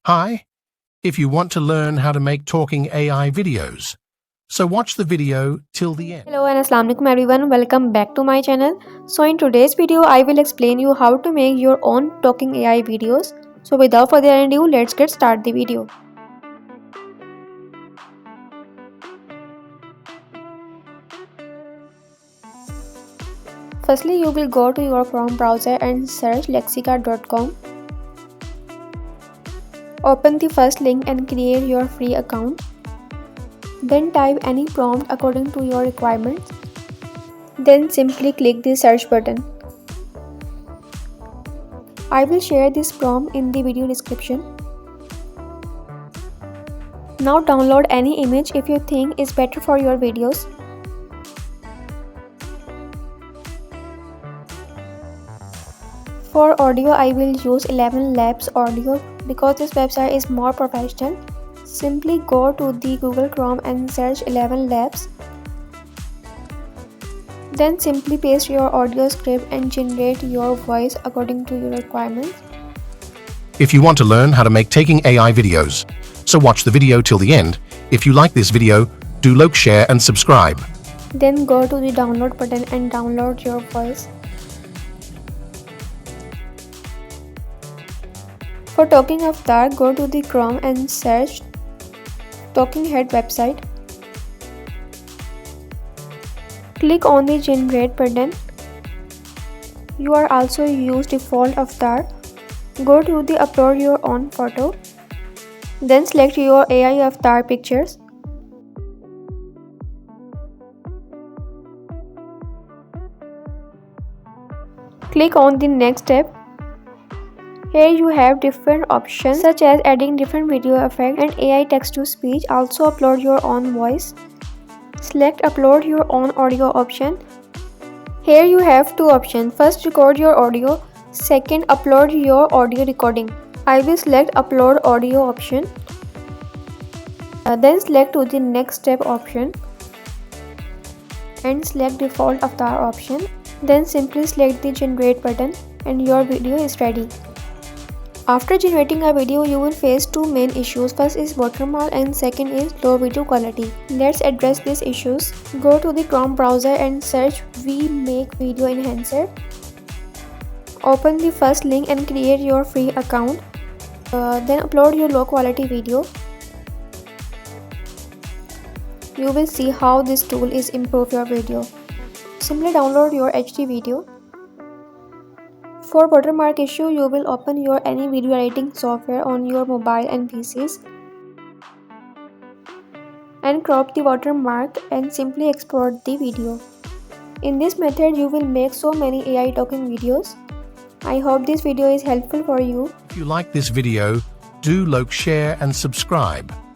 Hi, if you want to learn how to make talking AI videos, so watch the video till the end. Hello and Assalamu alaikum everyone, welcome back to my channel. So in today's video I will explain you how to make your own talking AI videos. So without further ado, let's get start the video. Firstly, you will go to your Chrome browser and search lexica.com. Open the first link and create your free account. Then type any prompt according to your requirements. Then simply click the search button. I will share this prompt in the video description. Now download any image if you think is better for your videos. For audio, I will use 11 Labs Audio because this website is more professional. Simply go to the Google Chrome and search 11 Labs. Then simply paste your audio script and generate your voice according to your requirements. If you want to learn how to make taking AI videos, so watch the video till the end. If you like this video, do like, share and subscribe. Then go to the download button and download your voice. For Talking Avatar, go to the Chrome and search Talking Head website. Click on the Generate button. You are also use default avatar. Go to the Upload your own photo. Then select your AI avatar pictures. Click on the Next step. Here you have different options such as adding different video effects and AI text-to-speech. Also upload your own voice. Select Upload your own audio option. Here you have two options. First, record your audio. Second, upload your audio recording. I will select Upload audio option. Then select to the Next step option and select Default avatar option. Then simply select the Generate button and your video is ready. After generating a video, you will face two main issues. First is watermark and second is low video quality. Let's address these issues. Go to the Chrome browser and search vMake Video Enhancer. Open the first link and create your free account. Then upload your low quality video. You will see how this tool is improve your video. Simply download your HD video. For watermark issue, you will open your any video editing software on your mobile and PCs and crop the watermark and simply export the video. In this method, you will make so many AI talking videos. I hope this video is helpful for you. If you like this video, do like, share and subscribe.